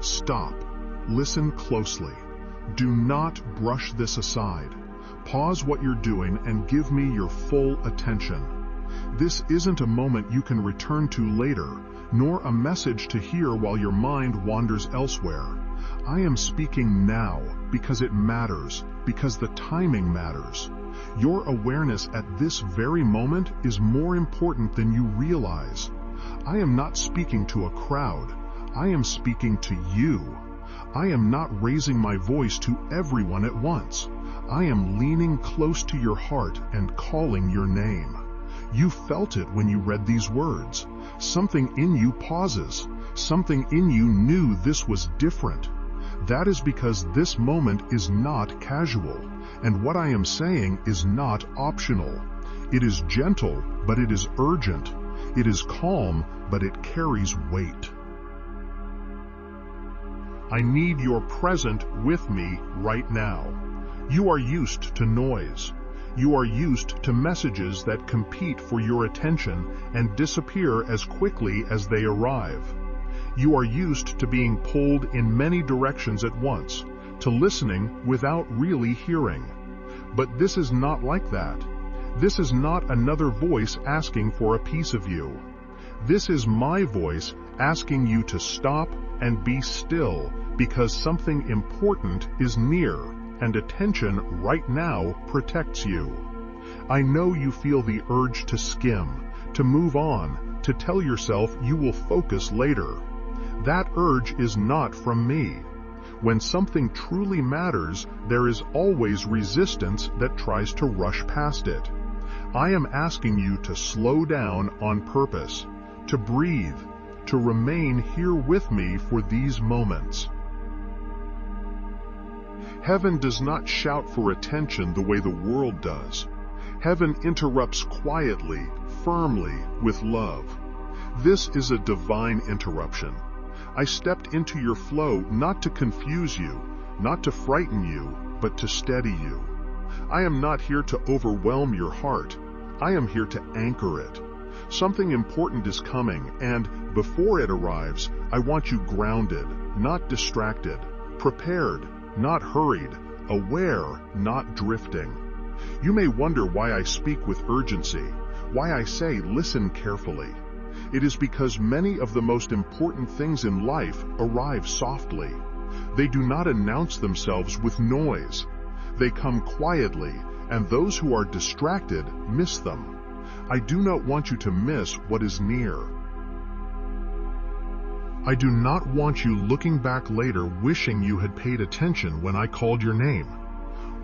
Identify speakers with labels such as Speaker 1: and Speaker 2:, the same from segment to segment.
Speaker 1: Stop. Listen closely. Do not brush this aside. Pause what you're doing and give me your full attention. This isn't a moment you can return to later, nor a message to hear while your mind wanders elsewhere. I am speaking now because it matters, because the timing matters. Your awareness at this very moment is more important than you realize. I am not speaking to a crowd. I am speaking to you. I am not raising my voice to everyone at once. I am leaning close to your heart and calling your name. You felt it when you read these words. Something in you pauses. Something in you knew this was different. That is because this moment is not casual, and what I am saying is not optional. It is gentle, but it is urgent. It is calm, but it carries weight. I need your present with me right now. You are used to noise. You are used to messages that compete for your attention and disappear as quickly as they arrive. You are used to being pulled in many directions at once, to listening without really hearing. But this is not like that. This is not another voice asking for a piece of you. This is my voice asking you to stop and be still, because something important is near, and attention right now protects you. I know you feel the urge to skim, to move on, to tell yourself you will focus later. That urge is not from me. When something truly matters, there is always resistance that tries to rush past it. I am asking you to slow down on purpose, to breathe, to remain here with me for these moments. Heaven does not shout for attention the way the world does. Heaven interrupts quietly, firmly, with love. This is a divine interruption. I stepped into your flow not to confuse you, not to frighten you, but to steady you. I am not here to overwhelm your heart. I am here to anchor it. Something important is coming, and before it arrives, I want you grounded, not distracted, prepared, not hurried, aware, not drifting. You may wonder why I speak with urgency, why I say listen carefully. It is because many of the most important things in life arrive softly. They do not announce themselves with noise. They come quietly, and those who are distracted miss them. I do not want you to miss what is near. I do not want you looking back later wishing you had paid attention when I called your name.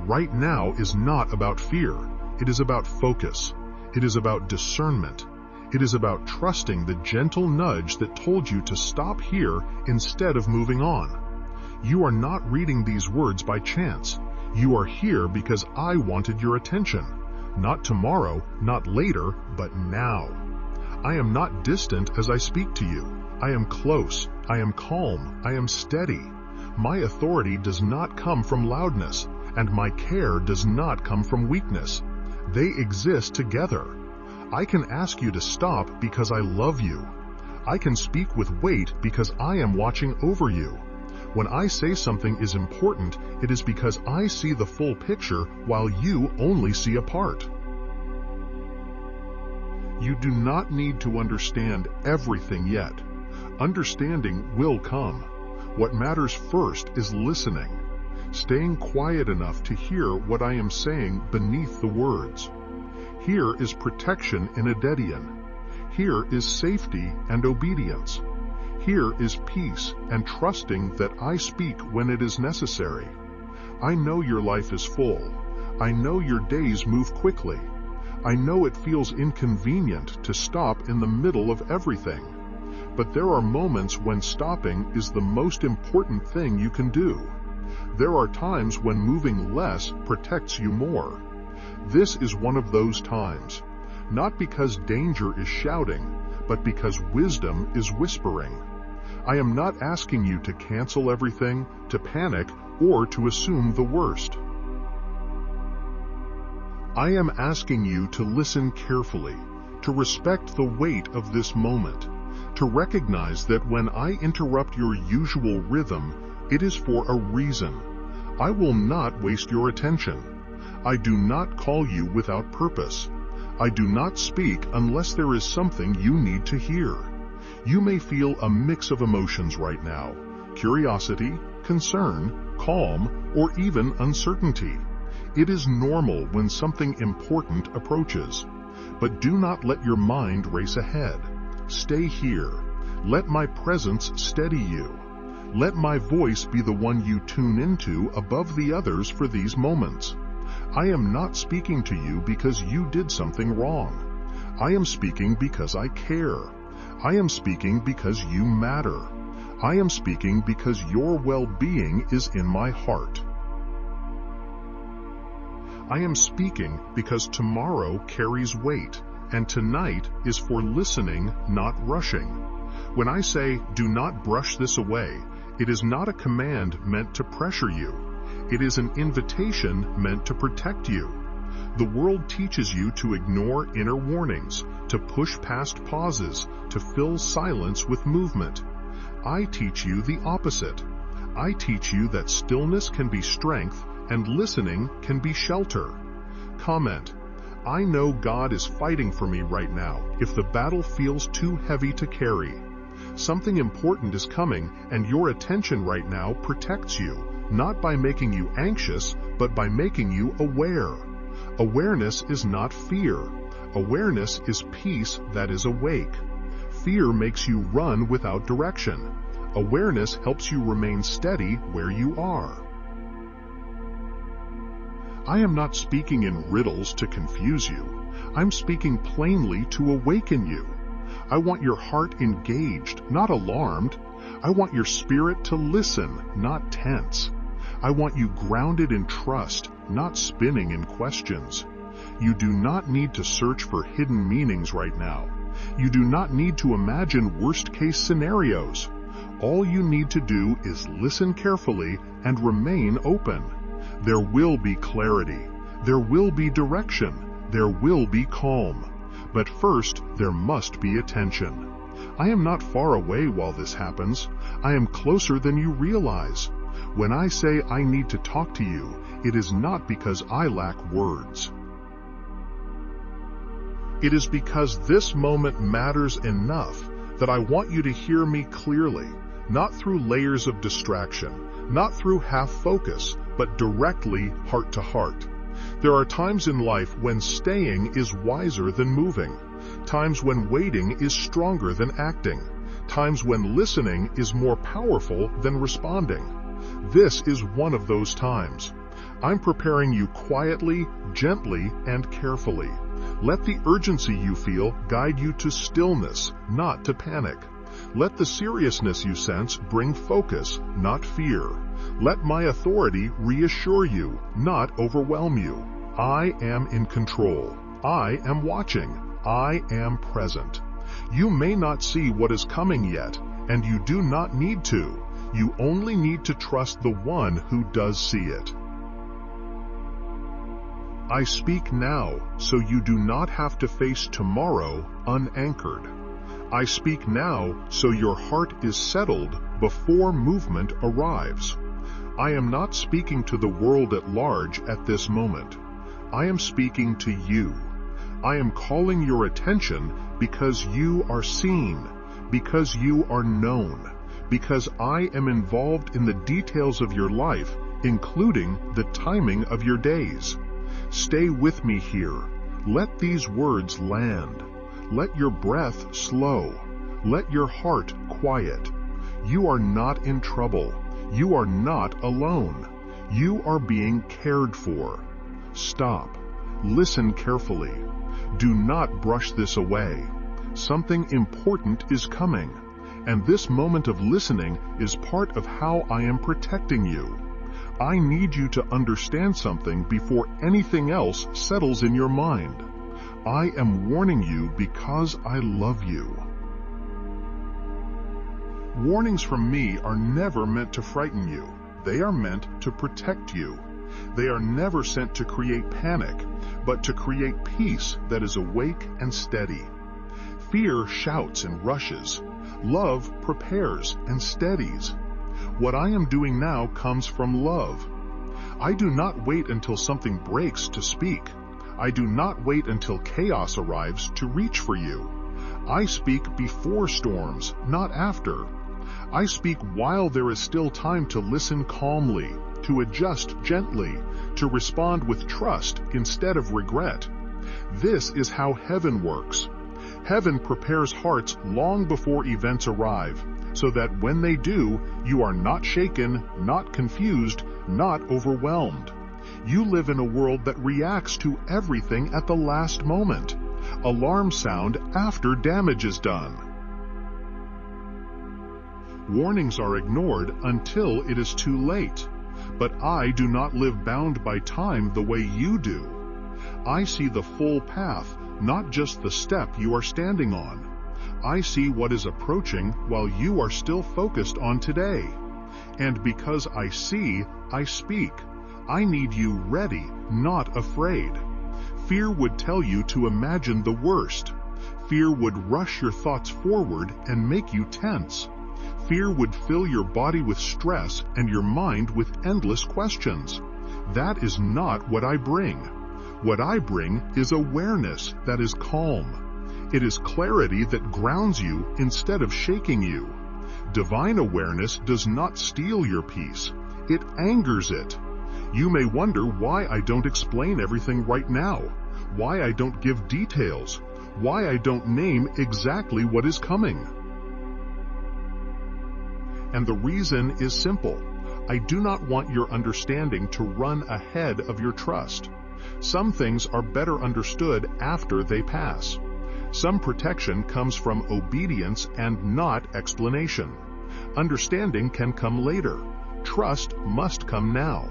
Speaker 1: Right now is not about fear. It is about focus. It is about discernment. It is about trusting the gentle nudge that told you to stop here instead of moving on. You are not reading these words by chance. You are here because I wanted your attention. Not tomorrow, not later, but now. I am not distant as I speak to you. I am close. I am calm. I am steady. My authority does not come from loudness, and my care does not come from weakness. They exist together. I can ask you to stop because I love you. I can speak with weight because I am watching over you. When I say something is important, it is because I see the full picture while you only see a part. You do not need to understand everything yet. Understanding will come. What matters first is listening, staying quiet enough to hear what I am saying beneath the words. Here is protection in Adedian. Here is safety and obedience. Here is peace and trusting that I speak when it is necessary. I know your life is full. I know your days move quickly. I know it feels inconvenient to stop in the middle of everything. But there are moments when stopping is the most important thing you can do. There are times when moving less protects you more. This is one of those times, not because danger is shouting, but because wisdom is whispering. I am not asking you to cancel everything, to panic, or to assume the worst. I am asking you to listen carefully, to respect the weight of this moment. to recognize that when I interrupt your usual rhythm, it is for a reason. I will not waste your attention. I do not call you without purpose. I do not speak unless there is something you need to hear. You may feel a mix of emotions right now: curiosity, concern, calm, or even uncertainty. It is normal when something important approaches. But do not let your mind race ahead. Stay here. Let my presence steady you. Let my voice be the one you tune into above the others for these moments. I am not speaking to you because you did something wrong. I am speaking because I care. I am speaking because you matter. I am speaking because your well-being is in my heart. I am speaking because tomorrow carries weight, and tonight is for listening, not rushing. When I say, do not brush this away, it is not a command meant to pressure you. It is an invitation meant to protect you. The world teaches you to ignore inner warnings, to push past pauses, to fill silence with movement. I teach you the opposite. I teach you that stillness can be strength and listening can be shelter. Comment: I know God is fighting for me right now if the battle feels too heavy to carry. Something important is coming, and your attention right now protects you, not by making you anxious, but by making you aware. Awareness is not fear. Awareness is peace that is awake. Fear makes you run without direction. Awareness helps you remain steady where you are. I am not speaking in riddles to confuse you. I'm speaking plainly to awaken you. I want your heart engaged, not alarmed. I want your spirit to listen, not tense. I want you grounded in trust, not spinning in questions. You do not need to search for hidden meanings right now. You do not need to imagine worst-case scenarios. All you need to do is listen carefully and remain open. There will be clarity. There will be direction. There will be calm. But first, there must be attention. I am not far away while this happens. I am closer than you realize. When I say I need to talk to you, it is not because I lack words. It is because this moment matters enough that I want you to hear me clearly, not through layers of distraction, not through half-focus, but directly heart to heart. There are times in life when staying is wiser than moving, times when waiting is stronger than acting, times when listening is more powerful than responding. This is one of those times. I'm preparing you quietly, gently, and carefully. Let the urgency you feel guide you to stillness, not to panic. Let the seriousness you sense bring focus, not fear. Let my authority reassure you, not overwhelm you. I am in control. I am watching. I am present. You may not see what is coming yet, and you do not need to. You only need to trust the one who does see it. I speak now, so you do not have to face tomorrow unanchored. I speak now, so your heart is settled before movement arrives. I am not speaking to the world at large at this moment. I am speaking to you. I am calling your attention because you are seen, because you are known, because I am involved in the details of your life, including the timing of your days. Stay with me here. Let these words land. Let your breath slow. Let your heart quiet. You are not in trouble. You are not alone. You are being cared for. Stop. Listen carefully. Do not brush this away. Something important is coming, and this moment of listening is part of how I am protecting you. I need you to understand something before anything else settles in your mind. I am warning you because I love you. Warnings from me are never meant to frighten you. They are meant to protect you. They are never sent to create panic, but to create peace that is awake and steady. Fear shouts and rushes. Love prepares and steadies. What I am doing now comes from love. I do not wait until something breaks to speak. I do not wait until chaos arrives to reach for you. I speak before storms, not after. I speak while there is still time to listen calmly, to adjust gently, to respond with trust instead of regret. This is how heaven works. Heaven prepares hearts long before events arrive, so that when they do, you are not shaken, not confused, not overwhelmed. You live in a world that reacts to everything at the last moment. Alarms sound after damage is done. Warnings are ignored until it is too late. But I do not live bound by time the way you do. I see the full path, not just the step you are standing on. I see what is approaching while you are still focused on today. And because I see, I speak. I need you ready, not afraid. Fear would tell you to imagine the worst. Fear would rush your thoughts forward and make you tense. Fear would fill your body with stress and your mind with endless questions. That is not what I bring. What I bring is awareness that is calm. It is clarity that grounds you instead of shaking you. Divine awareness does not steal your peace. It angers it. You may wonder why I don't explain everything right now, why I don't give details, why I don't name exactly what is coming. And the reason is simple. I do not want your understanding to run ahead of your trust. Some things are better understood after they pass. Some protection comes from obedience and not explanation. Understanding can come later. Trust must come now.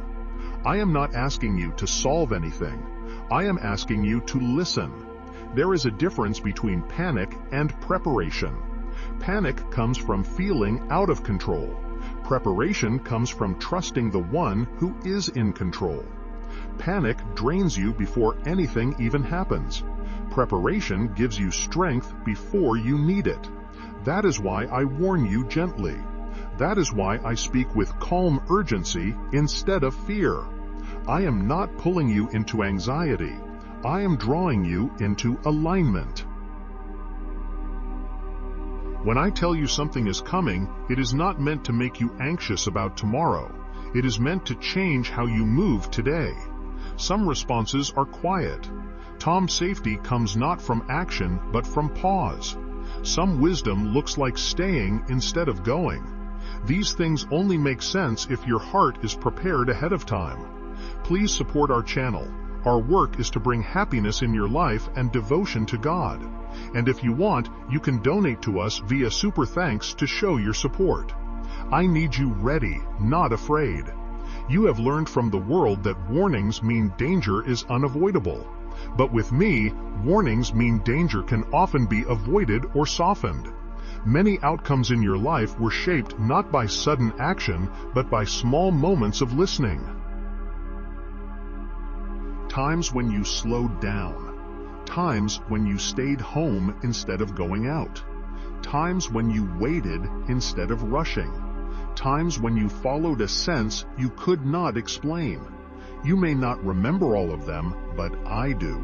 Speaker 1: I am not asking you to solve anything. I am asking you to listen. There is a difference between panic and preparation. Panic comes from feeling out of control. Preparation comes from trusting the one who is in control. Panic drains you before anything even happens. Preparation gives you strength before you need it. That is why I warn you gently. That is why I speak with calm urgency instead of fear. I am not pulling you into anxiety. I am drawing you into alignment. When I tell you something is coming, it is not meant to make you anxious about tomorrow. It is meant to change how you move today. Some responses are quiet. Tom's safety comes not from action, but from pause. Some wisdom looks like staying instead of going. These things only make sense if your heart is prepared ahead of time. Please support our channel. Our work is to bring happiness in your life and devotion to God. And if you want, you can donate to us via Super Thanks to show your support. I need you ready, not afraid. You have learned from the world that warnings mean danger is unavoidable. But with me, warnings mean danger can often be avoided or softened. Many outcomes in your life were shaped not by sudden action, but by small moments of listening. Times when you slowed down. Times when you stayed home instead of going out. Times when you waited instead of rushing. Times when you followed a sense you could not explain. You may not remember all of them, but I do.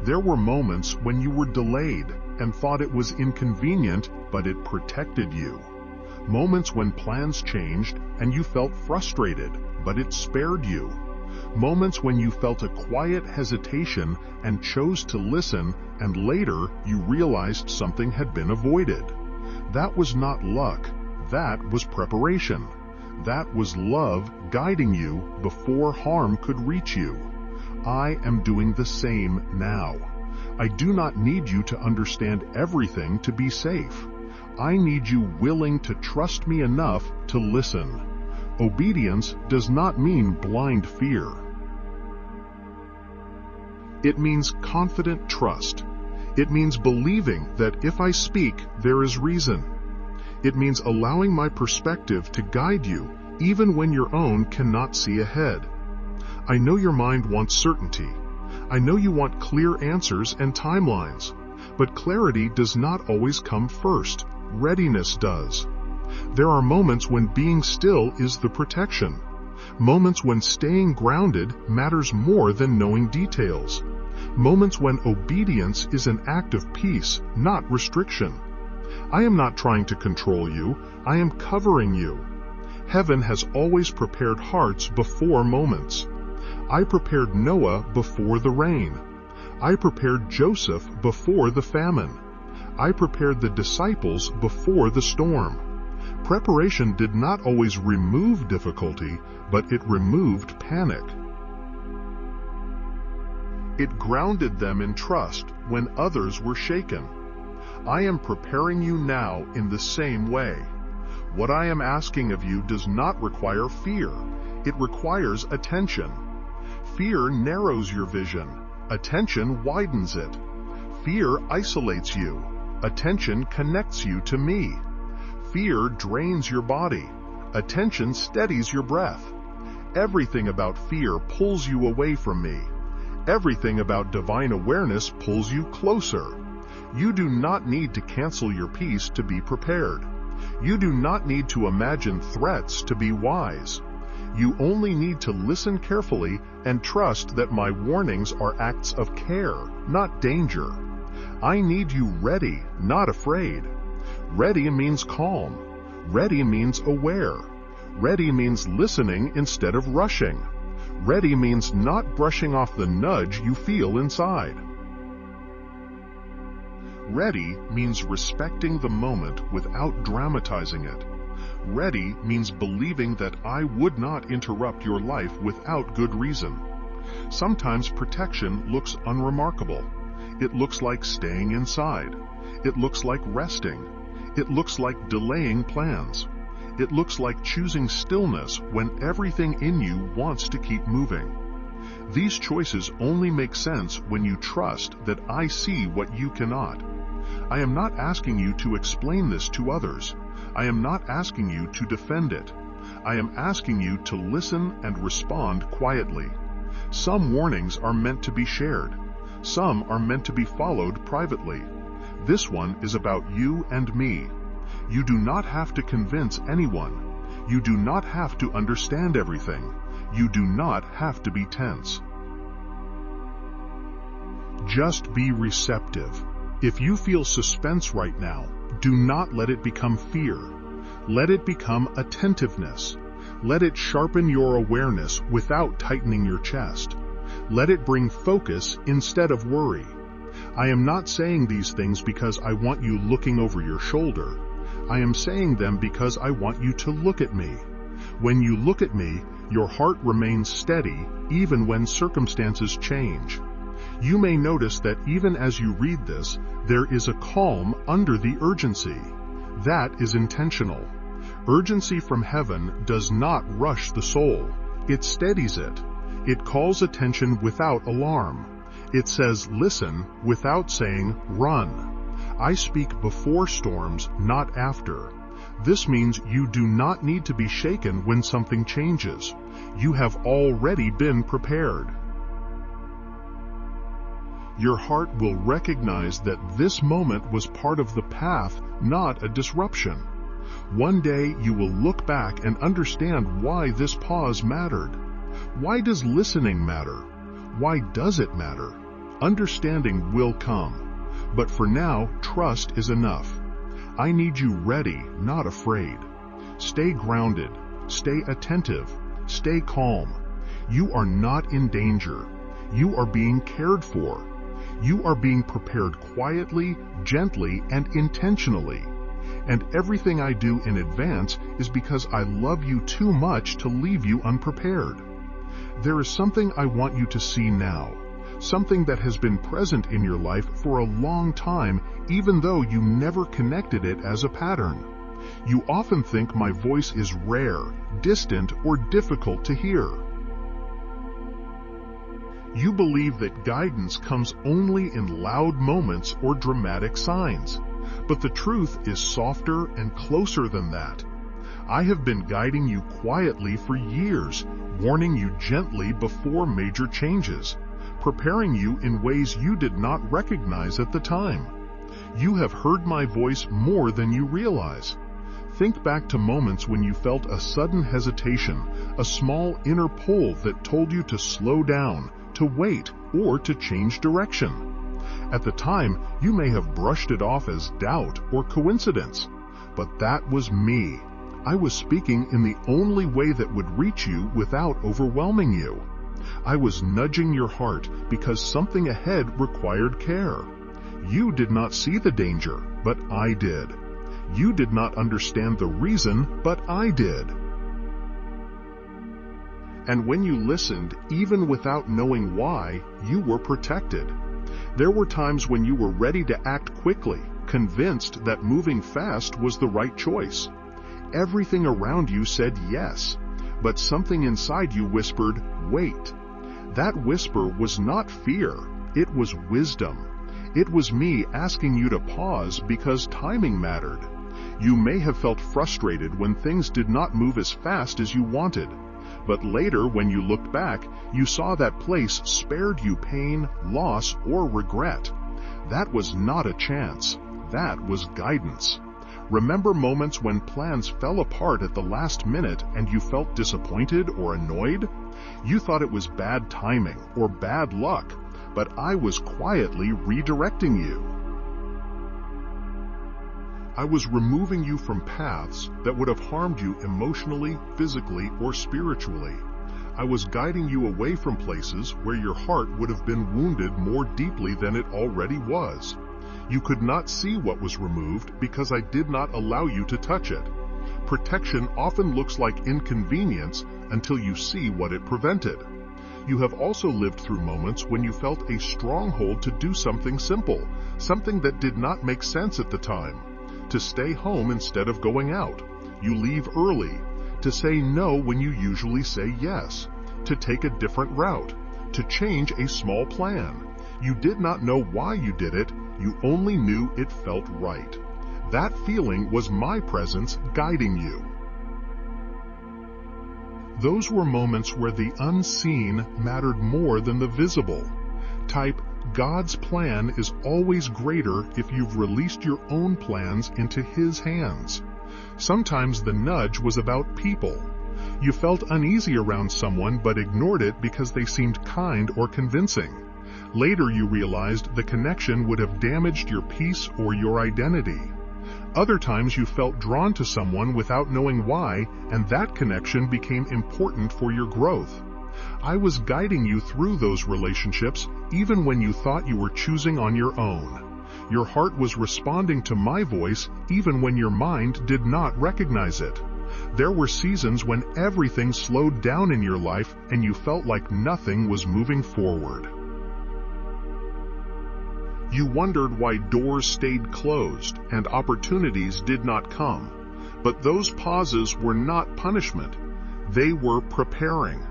Speaker 1: There were moments when you were delayed and thought it was inconvenient, but it protected you. Moments when plans changed and you felt frustrated, but it spared you. Moments when you felt a quiet hesitation and chose to listen, and later you realized something had been avoided. That was not luck. That was preparation. That was love guiding you before harm could reach you. I am doing the same now. I do not need you to understand everything to be safe. I need you willing to trust me enough to listen. Obedience does not mean blind fear. It means confident trust. It means believing that if I speak, there is reason. It means allowing my perspective to guide you, even when your own cannot see ahead. I know your mind wants certainty. I know you want clear answers and timelines. But clarity does not always come first. readiness does. There are moments when being still is the protection. Moments when staying grounded matters more than knowing details. Moments when obedience is an act of peace, not restriction. I am not trying to control you, I am covering you. Heaven has always prepared hearts before moments. I prepared Noah before the rain. I prepared Joseph before the famine. I prepared the disciples before the storm. Preparation did not always remove difficulty, but it removed panic. It grounded them in trust when others were shaken. I am preparing you now in the same way. What I am asking of you does not require fear. It requires attention. Fear narrows your vision. Attention widens it. Fear isolates you. Attention connects you to me. Fear drains your body. Attention steadies your breath. Everything about fear pulls you away from me. Everything about divine awareness pulls you closer. You do not need to cancel your peace to be prepared. You do not need to imagine threats to be wise. You only need to listen carefully and trust that my warnings are acts of care, not danger. I need you ready, not afraid. Ready means calm. Ready means aware. Ready means listening instead of rushing. Ready means not brushing off the nudge you feel inside. Ready means respecting the moment without dramatizing it. Ready means believing that I would not interrupt your life without good reason. Sometimes protection looks unremarkable. It looks like staying inside. It looks like resting. It looks like delaying plans. It looks like choosing stillness when everything in you wants to keep moving. These choices only make sense when you trust that I see what you cannot. I am not asking you to explain this to others. I am not asking you to defend it. I am asking you to listen and respond quietly. Some warnings are meant to be shared. Some are meant to be followed privately. This one is about you and me. You do not have to convince anyone. You do not have to understand everything. You do not have to be tense. Just be receptive. If you feel suspense right now, do not let it become fear. Let it become attentiveness. Let it sharpen your awareness without tightening your chest. Let it bring focus instead of worry. I am not saying these things because I want you looking over your shoulder. I am saying them because I want you to look at me. When you look at me, your heart remains steady even when circumstances change. You may notice that even as you read this, there is a calm under the urgency. That is intentional. Urgency from heaven does not rush the soul. It steadies it. It calls attention without alarm. It says listen without saying run. I speak before storms, not after. This means you do not need to be shaken when something changes. You have already been prepared. Your heart will recognize that this moment was part of the path, not a disruption. One day you will look back and understand why this pause mattered. Why does listening matter? Why does it matter? Understanding will come. But for now, trust is enough. I need you ready, not afraid. Stay grounded. Stay attentive. Stay calm. You are not in danger. You are being cared for. You are being prepared quietly, gently, and intentionally. And everything I do in advance is because I love you too much to leave you unprepared. There is something I want you to see now. Something that has been present in your life for a long time, even though you never connected it as a pattern. You often think my voice is rare, distant, or difficult to hear. You believe that guidance comes only in loud moments or dramatic signs. But the truth is softer and closer than that. I have been guiding you quietly for years, warning you gently before major changes, preparing you in ways you did not recognize at the time. You have heard my voice more than you realize. Think back to moments when you felt a sudden hesitation, a small inner pull that told you to slow down, to wait, or to change direction. At the time, you may have brushed it off as doubt or coincidence, but that was me. I was speaking in the only way that would reach you without overwhelming you. I was nudging your heart because something ahead required care. You did not see the danger, but I did. You did not understand the reason, but I did. And when you listened, even without knowing why, you were protected. There were times when you were ready to act quickly, convinced that moving fast was the right choice. Everything around you said yes, but something inside you whispered, wait. That whisper was not fear, it was wisdom. It was me asking you to pause because timing mattered. You may have felt frustrated when things did not move as fast as you wanted, but later when you looked back, you saw that place spared you pain, loss, or regret. That was not a chance. That was guidance. Remember moments when plans fell apart at the last minute and you felt disappointed or annoyed? You thought it was bad timing or bad luck, but I was quietly redirecting you. I was removing you from paths that would have harmed you emotionally, physically, or spiritually. I was guiding you away from places where your heart would have been wounded more deeply than it already was. You could not see what was removed because I did not allow you to touch it. Protection often looks like inconvenience until you see what it prevented. You have also lived through moments when you felt a stronghold to do something simple, something that did not make sense at the time. To stay home instead of going out. You leave early. To say no when you usually say yes. To take a different route. To change a small plan. You did not know why you did it, you only knew it felt right. That feeling was my presence guiding you. Those were moments where the unseen mattered more than the visible. Type, God's plan is always greater if you've released your own plans into His hands. Sometimes the nudge was about people. You felt uneasy around someone but ignored it because they seemed kind or convincing. Later you realized the connection would have damaged your peace or your identity. Other times you felt drawn to someone without knowing why, and that connection became important for your growth. I was guiding you through those relationships even when you thought you were choosing on your own. Your heart was responding to my voice even when your mind did not recognize it. There were seasons when everything slowed down in your life and you felt like nothing was moving forward. You wondered why doors stayed closed and opportunities did not come. But those pauses were not punishment. They were preparing.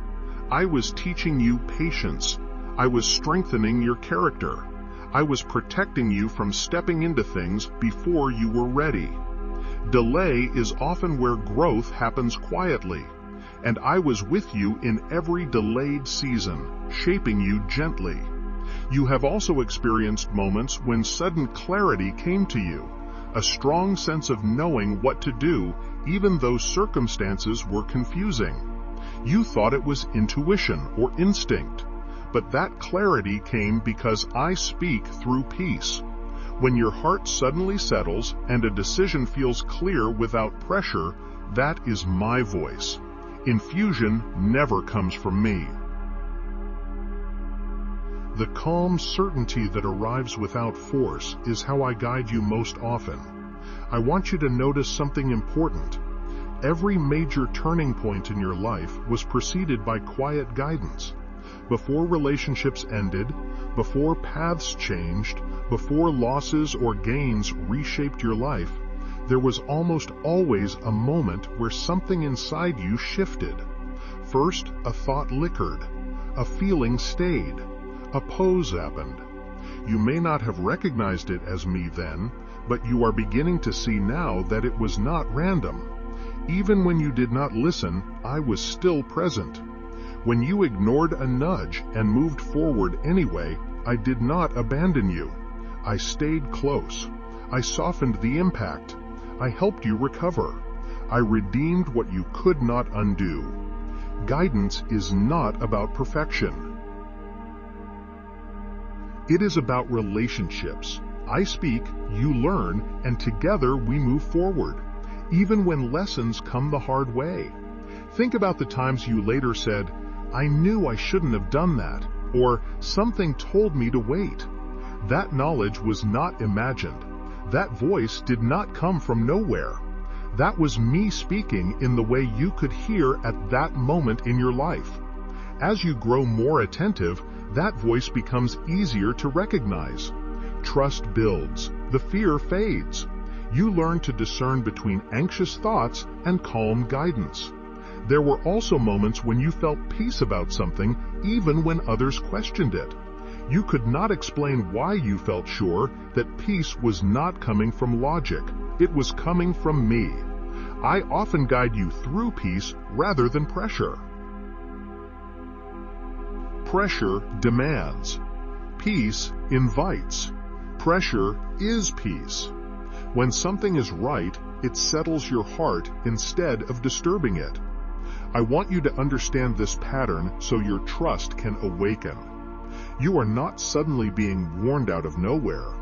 Speaker 1: I was teaching you patience. I was strengthening your character. I was protecting you from stepping into things before you were ready. Delay is often where growth happens quietly, and I was with you in every delayed season, shaping you gently. You have also experienced moments when sudden clarity came to you, a strong sense of knowing what to do, even though circumstances were confusing. You thought it was intuition or instinct, but that clarity came because I speak through peace. When your heart suddenly settles and a decision feels clear without pressure, that is my voice. Infusion never comes from me. The calm certainty that arrives without force is how I guide you most often. I want you to notice something important. Every major turning point in your life was preceded by quiet guidance. Before relationships ended, before paths changed, before losses or gains reshaped your life, there was almost always a moment where something inside you shifted. First, a thought liquored, a feeling stayed, a pose happened. You may not have recognized it as me then, but you are beginning to see now that it was not random. Even when you did not listen, I was still present. When you ignored a nudge and moved forward anyway, I did not abandon you. I stayed close. I softened the impact. I helped you recover. I redeemed what you could not undo. Guidance is not about perfection. It is about relationships. I speak, you learn, and together we move forward, even when lessons come the hard way. Think about the times you later said, I knew I shouldn't have done that, or something told me to wait. That knowledge was not imagined. That voice did not come from nowhere. That was me speaking in the way you could hear at that moment in your life. As you grow more attentive, that voice becomes easier to recognize. Trust builds, the fear fades. You learn to discern between anxious thoughts and calm guidance. There were also moments when you felt peace about something, even when others questioned it. You could not explain why you felt sure that peace was not coming from logic. It was coming from me. I often guide you through peace rather than pressure. Pressure demands. Peace invites. Pressure is peace. When something is right, it settles your heart instead of disturbing it. I want you to understand this pattern so your trust can awaken. You are not suddenly being warned out of nowhere.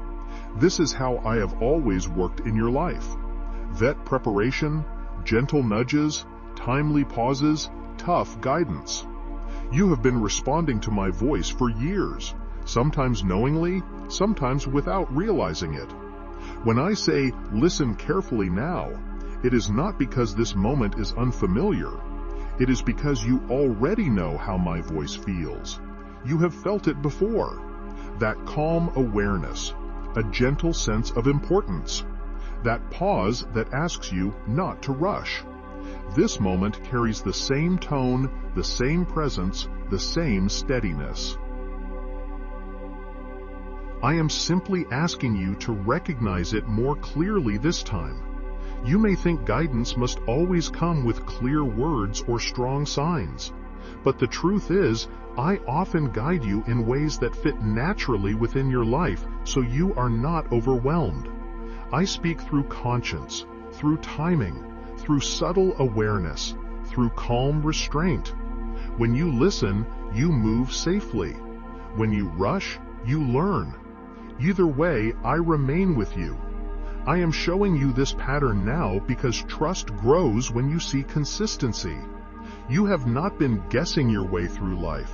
Speaker 1: This is how I have always worked in your life. Vet preparation, gentle nudges, timely pauses, tough guidance. You have been responding to my voice for years, sometimes knowingly, sometimes without realizing it. When I say, listen carefully now, it is not because this moment is unfamiliar. It is because you already know how my voice feels. You have felt it before. That calm awareness, a gentle sense of importance. That pause that asks you not to rush. This moment carries the same tone, the same presence, the same steadiness. I am simply asking you to recognize it more clearly this time. You may think guidance must always come with clear words or strong signs. But the truth is, I often guide you in ways that fit naturally within your life so you are not overwhelmed. I speak through conscience, through timing, through subtle awareness, through calm restraint. When you listen, you move safely. When you rush, you learn. Either way, I remain with you. I am showing you this pattern now because trust grows when you see consistency. You have not been guessing your way through life.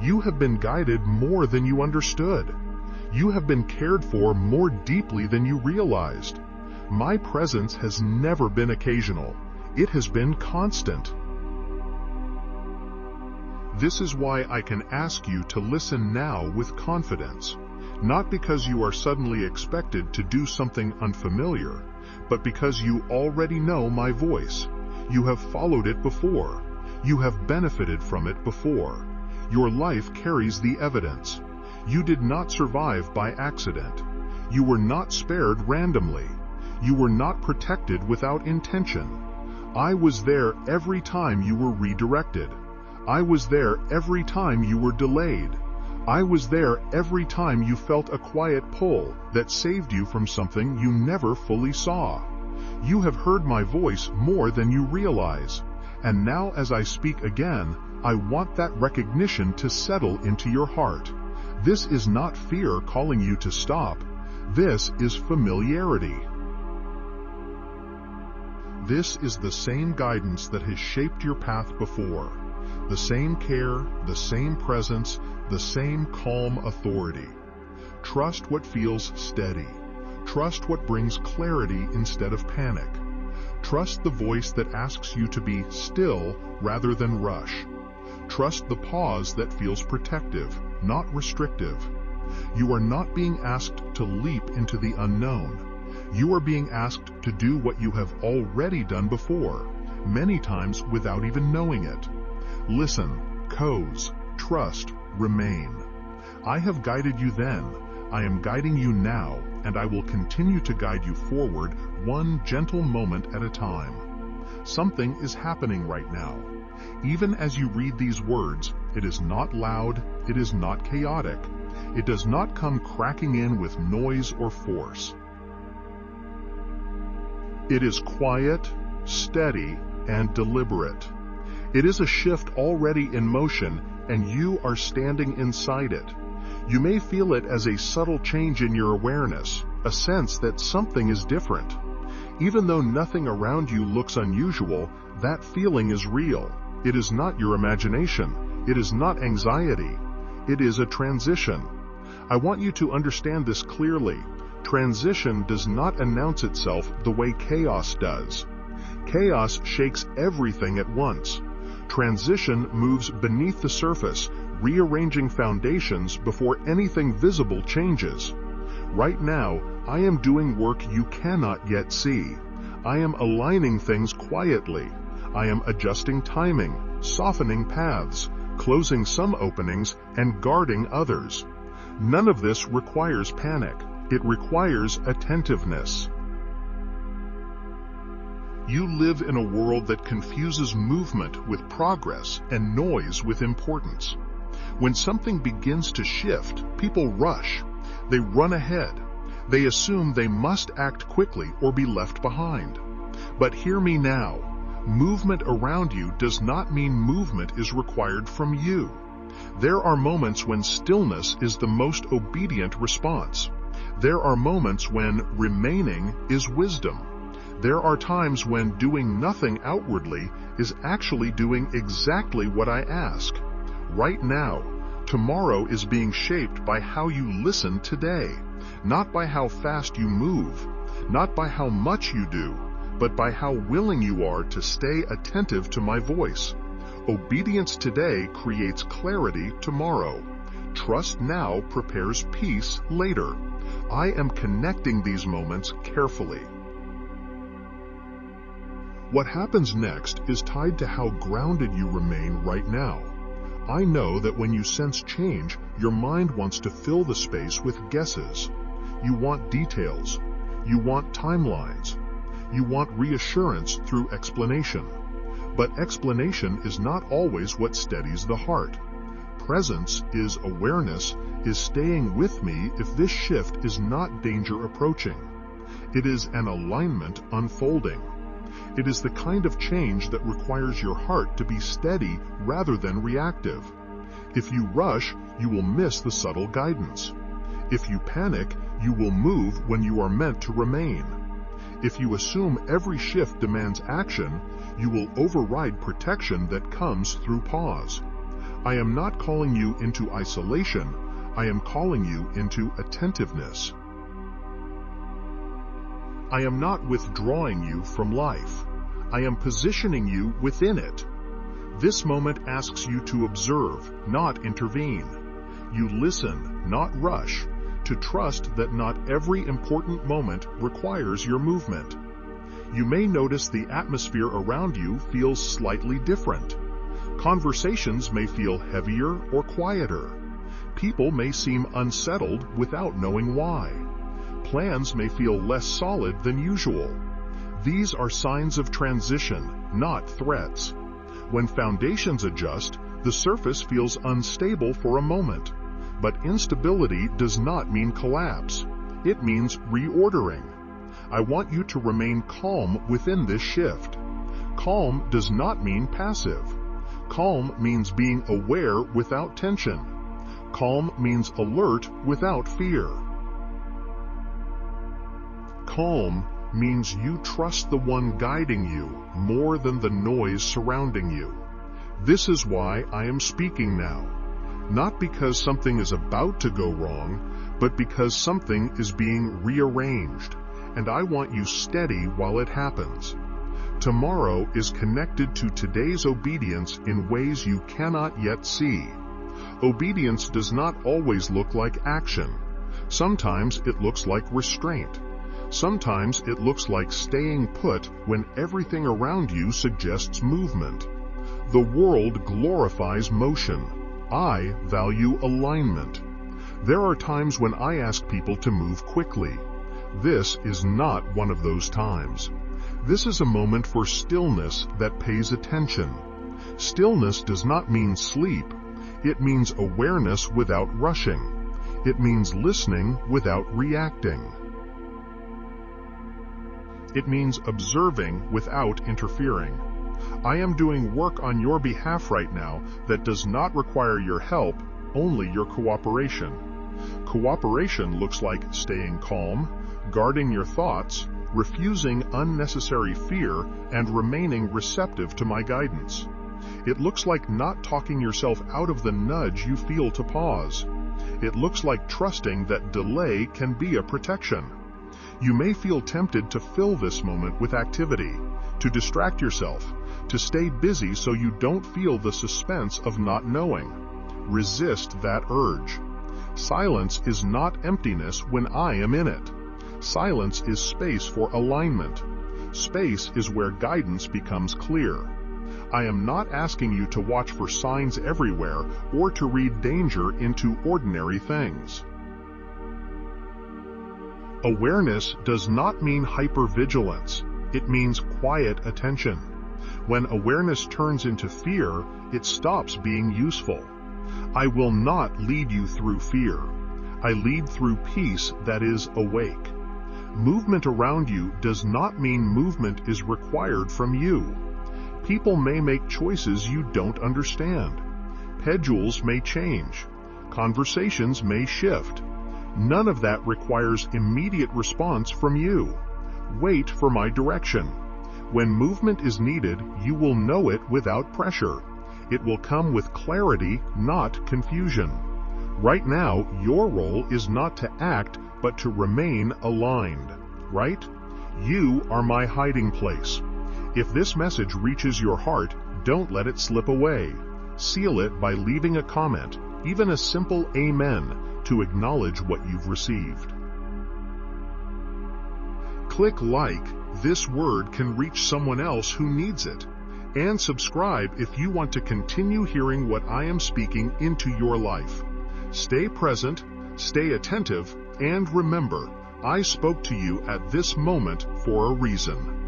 Speaker 1: You have been guided more than you understood. You have been cared for more deeply than you realized. My presence has never been occasional. It has been constant. This is why I can ask you to listen now with confidence. Not because you are suddenly expected to do something unfamiliar, but because you already know my voice. You have followed it before. You have benefited from it before. Your life carries the evidence. You did not survive by accident. You were not spared randomly. You were not protected without intention. I was there every time you were redirected. I was there every time you were delayed. I was there every time you felt a quiet pull that saved you from something you never fully saw. You have heard my voice more than you realize. And now as I speak again, I want that recognition to settle into your heart. This is not fear calling you to stop. This is familiarity. This is the same guidance that has shaped your path before. The same care, the same presence, the same calm authority. Trust what feels steady. Trust what brings clarity instead of panic. Trust the voice that asks you to be still rather than rush. Trust the pause that feels protective, not restrictive. You are not being asked to leap into the unknown. You are being asked to do what you have already done before, many times without even knowing it. Listen, coz, trust, remain. I have guided you then, I am guiding you now, and I will continue to guide you forward one gentle moment at a time. Something is happening right now. Even as you read these words, it is not loud, it is not chaotic. It does not come cracking in with noise or force. It is quiet, steady, and deliberate. It is a shift already in motion, and you are standing inside it. You may feel it as a subtle change in your awareness, a sense that something is different. Even though nothing around you looks unusual, that feeling is real. It is not your imagination. It is not anxiety. It is a transition. I want you to understand this clearly. Transition does not announce itself the way chaos does. Chaos shakes everything at once. Transition moves beneath the surface, rearranging foundations before anything visible changes. Right now, I am doing work you cannot yet see. I am aligning things quietly. I am adjusting timing, softening paths, closing some openings, and guarding others. None of this requires panic. It requires attentiveness. You live in a world that confuses movement with progress and noise with importance. When something begins to shift, people rush. They run ahead. They assume they must act quickly or be left behind. But hear me now. Movement around you does not mean movement is required from you. There are moments when stillness is the most obedient response. There are moments when remaining is wisdom. There are times when doing nothing outwardly is actually doing exactly what I ask. Right now, tomorrow is being shaped by how you listen today, not by how fast you move, not by how much you do, but by how willing you are to stay attentive to my voice. Obedience today creates clarity tomorrow. Trust now prepares peace later. I am connecting these moments carefully. What happens next is tied to how grounded you remain right now. I know that when you sense change, your mind wants to fill the space with guesses. You want details. You want timelines. You want reassurance through explanation. But explanation is not always what steadies the heart. Presence is awareness, is staying with me if this shift is not danger approaching. It is an alignment unfolding. It is the kind of change that requires your heart to be steady rather than reactive. If you rush, you will miss the subtle guidance. If you panic, you will move when you are meant to remain. If you assume every shift demands action, you will override protection that comes through pause. I am not calling you into isolation. I am calling you into attentiveness. I am not withdrawing you from life. I am positioning you within it. This moment asks you to observe, not intervene. You listen, not rush, to trust that not every important moment requires your movement. You may notice the atmosphere around you feels slightly different. Conversations may feel heavier or quieter. People may seem unsettled without knowing why. Plans may feel less solid than usual. These are signs of transition, not threats. When foundations adjust, the surface feels unstable for a moment. But instability does not mean collapse. It means reordering. I want you to remain calm within this shift. Calm does not mean passive. Calm means being aware without tension. Calm means alert without fear. Calm means you trust the one guiding you more than the noise surrounding you. This is why I am speaking now. Not because something is about to go wrong, but because something is being rearranged, and I want you steady while it happens. Tomorrow is connected to today's obedience in ways you cannot yet see. Obedience does not always look like action. Sometimes it looks like restraint. Sometimes it looks like staying put when everything around you suggests movement. The world glorifies motion. I value alignment. There are times when I ask people to move quickly. This is not one of those times. This is a moment for stillness that pays attention. Stillness does not mean sleep. It means awareness without rushing. It means listening without reacting. It means observing without interfering. I am doing work on your behalf right now that does not require your help, only your cooperation. Cooperation looks like staying calm, guarding your thoughts, refusing unnecessary fear, and remaining receptive to my guidance. It looks like not talking yourself out of the nudge you feel to pause. It looks like trusting that delay can be a protection. You may feel tempted to fill this moment with activity, to distract yourself, to stay busy so you don't feel the suspense of not knowing. Resist that urge. Silence is not emptiness when I am in it. Silence is space for alignment. Space is where guidance becomes clear. I am not asking you to watch for signs everywhere or to read danger into ordinary things. Awareness does not mean hypervigilance. It means quiet attention. When awareness turns into fear, it stops being useful. I will not lead you through fear. I lead through peace that is awake. Movement around you does not mean movement is required from you. People may make choices you don't understand. Schedules may change. Conversations may shift. None of that requires immediate response from you. Wait for my direction. When movement is needed, you will know it without pressure. It will come with clarity, not confusion. Right now, your role is not to act, but to remain aligned, right? You are my hiding place. If this message reaches your heart, don't let it slip away. Seal it by leaving a comment, even a simple amen, to acknowledge what you've received. Click like. This word can reach someone else who needs it. And subscribe if you want to continue hearing what I am speaking into your life. Stay present, stay attentive, and remember, I spoke to you at this moment for a reason.